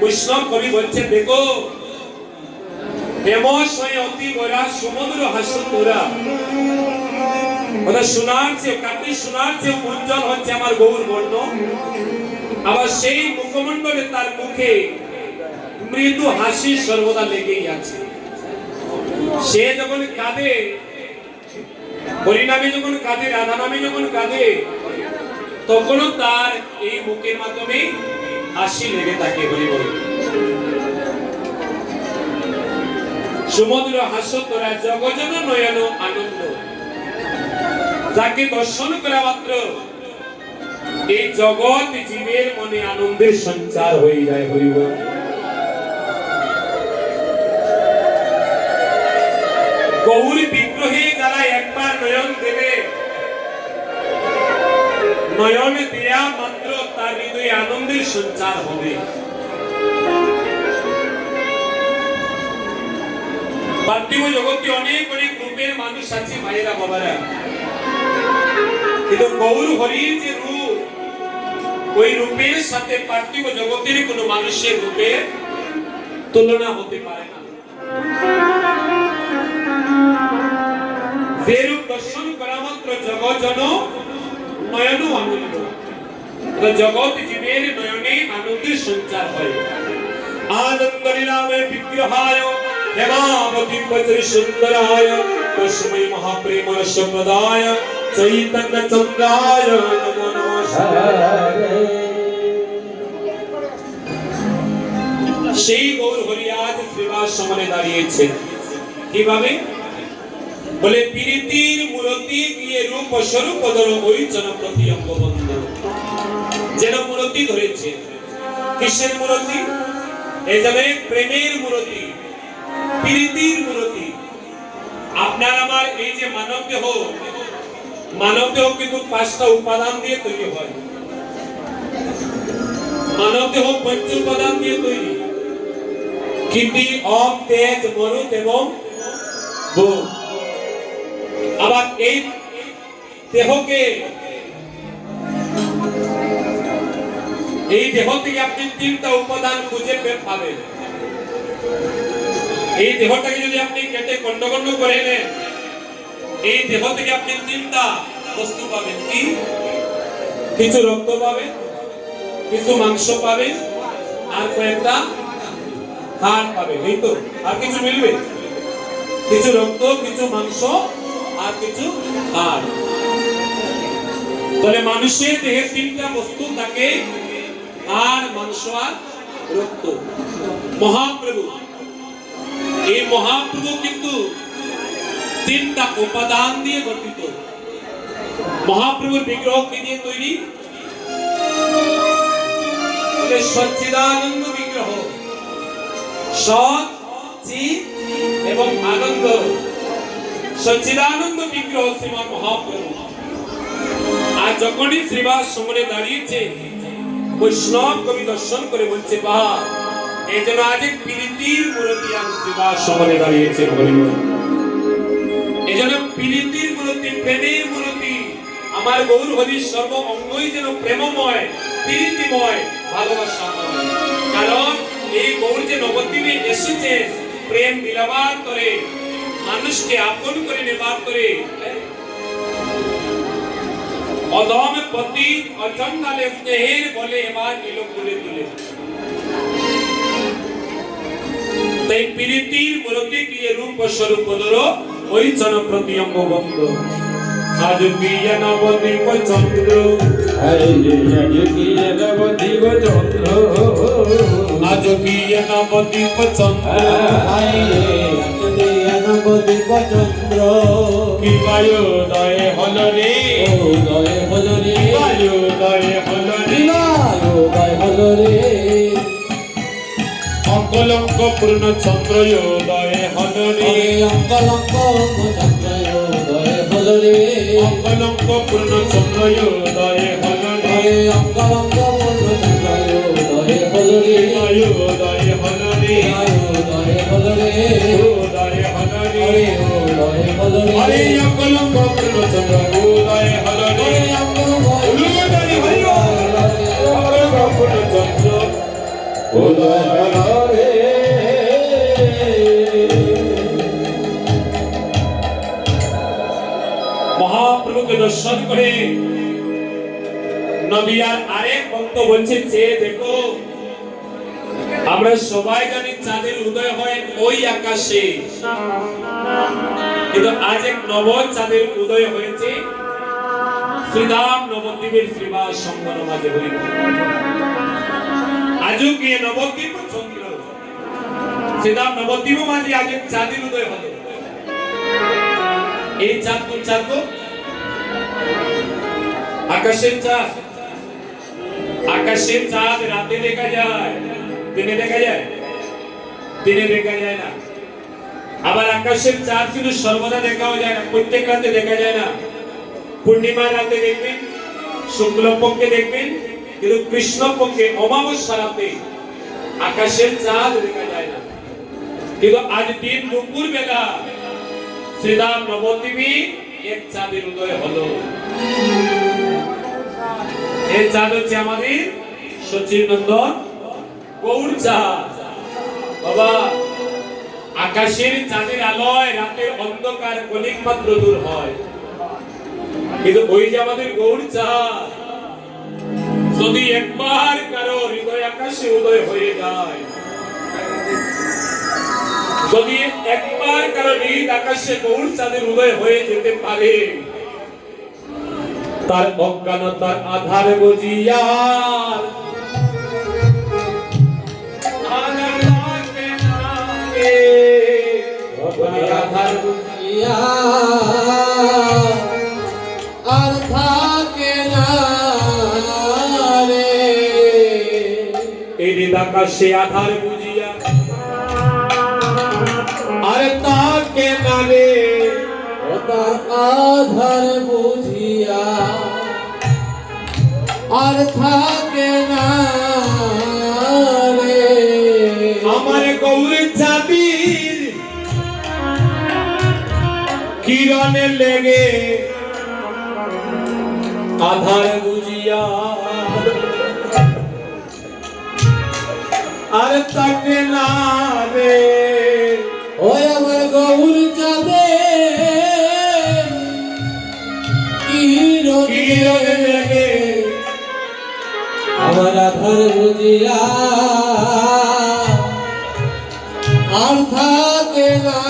বৈষ্ণব কবি বলছেন দেখো হেমশয় অতি গোরা সমুদ্র হাসু তোরা ওটা সোনার চেয়ে কাটি সোনার চেয়ে উজ্জ্বল হচ্ছে আমার গৌর বর্ণ আবার সেই মুখমণ্ডলে তার মুখে মৃদু হাসি সর্বদা লেগেই আছে সে যখন কাঁদে হরিনামে যখন কাঁদে রাধা নামে যখন কাঁদে তখনও তার এই মুখের মাধ্যমে হাসি লেগে থাকে বলি বল সমুদ্র হাস্য তোরা জগজন নয়ন আনন্দ যাকে দর্শন করা মাত্র এই জগৎ জীবের মনে আনন্দের সঞ্চার হয়ে যায় হরি বল গৌর বিগ্রহে যারা একবার নয়ন দেবে নয়ন দেয়া মাত্র তার হৃদয়ে আনন্দের সঞ্চার হবে পার্থিব জগতে অনেক অনেক রূপের মানুষ আছে মায়েরা বাবারা কিন্তু গৌর হরির যে রূপ, ওই রূপের সাথে পার্থিব জগতের কোনো মানুষের রূপের তুলনা হতে পারে না। যে রূপ দর্শন করা মাত্র জগৎ জন নয়ন আনন্দ, জগৎ জীবের নয়নে আনন্দের সঞ্চার হয়। আনন্দ লীলাময় বিগ্রহায় হেমাবতী বজ্র সুন্দরায় তস্मै মহাপ্রেম সম্প্রদায় চৈতন্য চন্দ্রায় নমো নমঃ। সেই গৌর হরি আজ শ্রীবাস সমনে দাঁড়িয়েছে। কিভাবে? বলে প্রীতির মূরতি গিয়ে রূপ স্বরূপ ধরো ওই জনপ্রতি অঙ্গবন্ধ। যেন মূরতি ধরেছে, কিসের মূরতি? এই যাবে প্রেমের মূরতি, প্রীতির মূরতি। আপনার আমার এই যে মানব দেহ, মানব দেহ কিন্তু 5টা উপাদান দিয়ে তৈরি হয়। মানব দেহ 5 উপাদান দিয়ে তৈরি, কীর্তি, অপ, তেজ, মরুত এবং বোধ। আবার এই দেহকে, এই দেহ থেকে আপনি 3টা উপাদান খুঁজে পাবেন। এই দেহটাকে যদি আপনি কেটে খণ্ড খণ্ড করে নেন, এই দেহ থেকে আপনি 3টা বস্তু পাবেন। কি? কিছু রক্ত পাবেন, কিছু মাংস পাবেন, আর কয়েকটা হাড় পাবেন। এই তো, আর কিছু মিলবে? কিছু রক্ত, কিছু মাংস, আর কিছু হাড়। তাহলে মানুষের দেহে 3টা বস্তু থাকে, হাড়, মাংস আর রক্ত। মহাপ্রভু, এই মহাপ্রভু কিন্তু 3টা উপাদান দিয়ে গঠিত। মহাপ্রভুর বিগ্রহ কি দিয়ে তৈরি? বলে সচ্চিদানন্দ বিগ্রহ, সৎ, চিৎ এবং আনন্দ। সচ্চিদানন্দ বিগ্রহ শ্রীমান মহাপ্রভু। আর যখনই শ্রীবাস সমনে দাঁড়িয়েছে, বৈষ্ণব কবি দর্শন করে বলছে, বাহ, এই জন্য আজ প্রীতির মূরতি আজ শ্রীবাস সমনে দাঁড়িয়েছে। এই জন্য প্রীতির মূরতি, প্রেমের মূরতি। আমার গৌর হরির সর্ব অঙ্গই যেন প্রেমময়, প্রীতিময়, ভালোবাসাময়। কারণ এই গৌর যে নবদ্বীপে এসেছে প্রেম বিলাবার করে, মানুষকে আপন করে নেবার করে, অদম পতি অচন্দালে স্নেহের বলে এবার নিল তুলে তুলে। তাই প্রীতির মূরতি গিয়ে রূপ স্বরূপ ধরো ওই জনপ্রতি অঙ্গবন্ধ। আজ গিয়ে নবদ্বীপ চন্দ্র, আজ গিয়ে নবদ্বীপ চন্দ্র, আজ গিয়ে নবদ্বীপ চন্দ্র, নবদ্বীপ চন্দ্র। কি বায়োদয় হল রে, উদয় হল রে, বায়োদয় হল রে, উদয় হল রে। অকলঙ্ক পূর্ণ চন্দ্রোদয় হল রে, অঙ্কলঙ্ক চন্দ্র উদয় হল রে, অকলঙ্ক পূর্ণ চন্দ্রোদয় হল রে, অঙ্কলঙ্ক চন্দ্র উদয় হল রে, বায়োদয় হল রে, উদয় হল রে, উদয় হল রে, উদয় হল রে। হরে অকলঙ্ক পূর্ণ চন্দ্রোদয় হল রে, উলুদারি হরি অকলঙ্ক পূর্ণ চন্দ্র উদয় হল রে। মহাপ্রভুকে দর্শন করে নবিয়ার আরেক ভক্ত বলছে, চেয়ে দেখো, আমরা সবাই জানি চাঁদের উদয় হয় ওই আকাশে, কিন্তু আজ এক নব চাঁদের উদয় হয়েছে শ্রীধাম নবদ্বীপের শ্রীবাস সংগন মাঝে। বলি আজও গিয়ে নবদ্বীপ চন্দ্র, শ্রীধাম নবদ্বীপ মাঝে আজ এক চাঁদের উদয় হলো। এই চাঁদ কোন চাঁদ? আকাশের চাঁদ। আকাশের চাঁদ রাতে দেখা যায়, দিনে দেখা যায়? দিনে দেখা যায় না। আবার আকাশের চাঁদ কিন্তু সর্বদা দেখাও যায় না, প্রত্যেক রাতে দেখা যায় না। পূর্ণিমার রাতে দেখবেন, শুক্লপক্ষে দেখবেন, কিন্তু কৃষ্ণপক্ষে অমাবস্যা রাতে আকাশের চাঁদ দেখা যায় না। কিন্তু আজ দিন দুপুর বেলা শ্রীধাম নবদ্বীপে এক চাঁদের উদয় হলো। এই চাঁদ হচ্ছে আমাদের সচিন নন্দন গৌর চাঁদ। বাবা, আকাশের চাঁদের আলোয় রাতের অন্ধকার কণিক মাত্র দূর হয়, কিন্তু ওই যে আমাদের গৌর চাঁদ, যদি একবার কারো হৃদয় আকাশে উদয় হয়ে যায়, যদি একবার কারো হৃদ আকাশে গৌর চাঁদের উদয় হয়ে যেতে পারে, তার অজ্ঞানতার আধার বুঝিয়া আধার বুঝিয়া আর থাকে না রে। এই হৃদ আকাশে আধার বুঝিয়া আর তাকে না রে। ও তার আধার বুঝিয়া আর থাকে না রে। আমার গৌর চাঁদের কিরণে লেগে আধার বুঝিয়া আর তাকে না রে। ওই আমার গৌর চাঁদে কিরণে লেগে আমার আধার বুঝিয়া আর থাকে না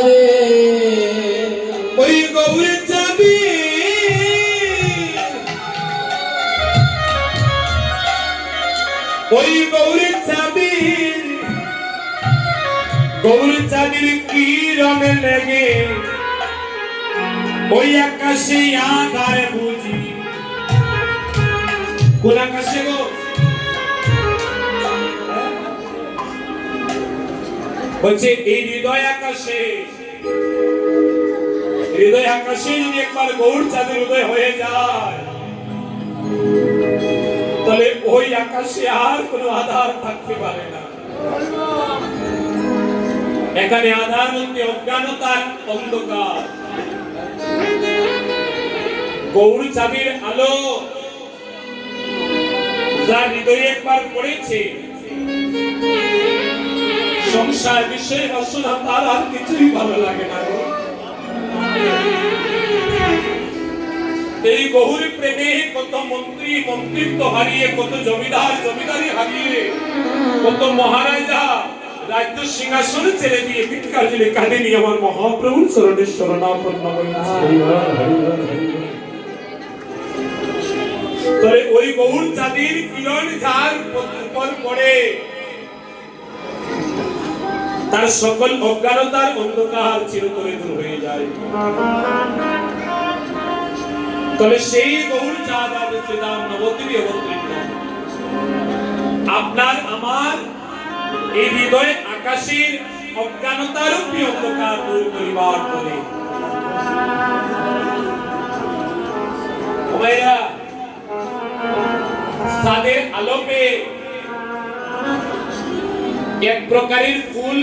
রে। ওই গৌর চাঁদের ওই গৌর চাঁদের কিরণে লেগে ওই আকাশে আধার বুঝি। কোন আকাশে গো? বলছে এই হৃদয় আকাশে যদি একবার গৌর চাঁদের উদয় হয়ে যায়, তাহলে ওই আকাশে আর কোনো আধার থাকতে পারে না। এখানে আধার বলতে অজ্ঞানতার অন্ধকার। গৌর চাঁদের আলো যার হৃদয়ে একবার পড়েছে, সংসার বিষয়ে বাসনা তার আর কিছুই ভালো লাগে না। এই গৌর প্রেমে কত মন্ত্রী মন্ত্রিত্ব হারিয়ে, কত জমিদার জমিদারি হারিয়ে, কত মহারাজা রাজ্য সিংহাসন ছেড়ে দিয়ে ভিক্ষার জন্য কাঁদেনি আমার মহাপ্রভুর চরণে শরণাপন্ন হয়েছে। তবে ওই গৌর চাঁদের কিরণ যার উপর পড়ে, তার সকল অজ্ঞানতার অন্ধকার চিরতরে দূর হয়ে যায়। তবে সেই গৌর চাঁদ আজ শ্রীরাম নবদ্বীপে অবতরিত। আপনার আমার এই হৃদয় আকাশের অজ্ঞানতার অন্ধকার দূর করিবার বলে তাদের আলোকে এক প্রকারের ফুল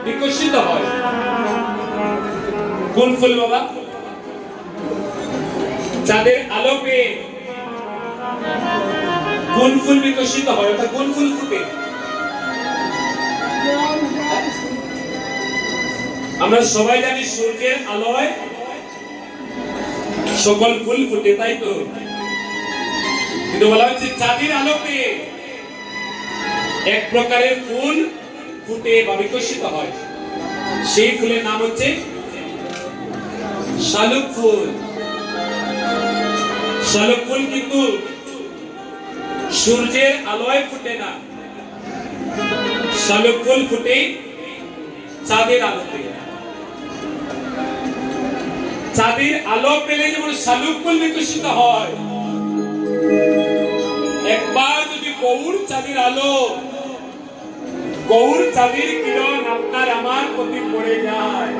বিকশিত হয়। কোন ফুল বাবা? যাদের আলোকে কোন ফুল বিকশিত হয়, অর্থাৎ কোন ফুল ফুটে? আমরা সবাই জানি সূর্যের আলোয় সকল ফুল ফুটে, তাই তো? কিন্তু বলা হচ্ছে চাঁদের আলোকে এক প্রকারের ফুল ফুটে বা বিকশিত হয়। সেই ফুলের নাম হচ্ছে শালুক ফুল। শালুক ফুল কিন্তু সূর্যের আলোয় ফুটে না, শালুক ফুল ফুটে চাঁদের আলোতে। চাঁদের আলো পেলে যেমন শালুক ফুল বিকশিত হয়, একবার যদি গৌর চাঁদের আলো, গৌর চাঁদের কিরণ আপনার আমার প্রতি পড়ে যায়,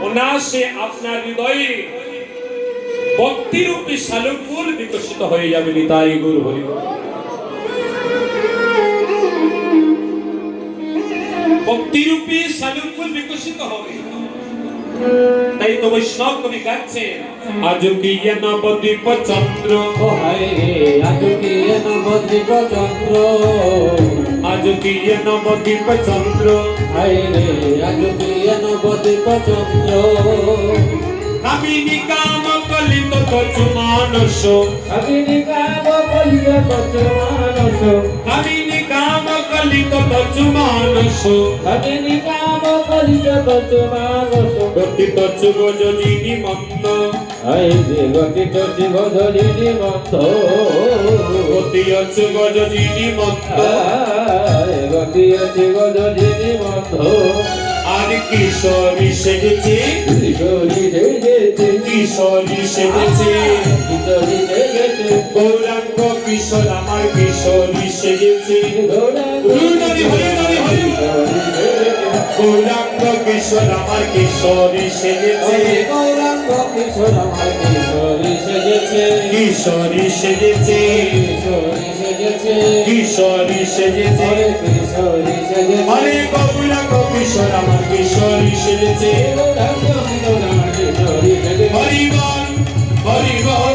অনায়াসে আপনার হৃদয়ে ভক্তিরূপী শালুক ফুল বিকশিত হয়ে যাবে। নিতাই গৌর হরি বল। ভক্তিরূপী শালুক ফুল বিকশিত হবে। তাই তো বৈষ্ণব কবি গাচ্ছেন আজ কি নবদ্বীপ চন্দ্র ও হায় রে আজ কি নবদ্বীপ চন্দ্র আজ কি নবদ্বীপ চন্দ্র হায় রে আজ কি নবদ্বীপ চন্দ্র কামিনী কাম কলিত কচু মানস কামিনী কাম কলিত কচু মানস কামিনী কাম কলিত কচু মানস কামিনী কাম কলিত কচু মানস গঠিত চুগ যিনি মন্দ হায় রে গঠিত জীব ধরিনি মন্দ গতীয় চুগ যিনি মন্দ হায় গঠিত জীব ধরিনি মন্দ আর কিশোরী সেজেছে কিশোরী সেজেছে কিশোরী সেজেছে কিশোরী সেজেছে গৌরাঙ্গ কিশোর আমার কিশোরী সেজেছে গৌরাঙ্গ গৌরাঙ্গ কিশোর আমার কিশোরী সেজেছে গৌরাঙ্গ কিশোর আমার কিশোরী সেজেছে কিশোরী সেজেছে কিশোরী সেজেছে কিশোরী সেজেছে কিশোরী সেজেছে আরে গৌরাঙ্গ কিশোর আমার কিশোরী সেজেছে গৌরাঙ্গ কিশোর আমার কিশোরী সেজেছে হরি বল হরি বল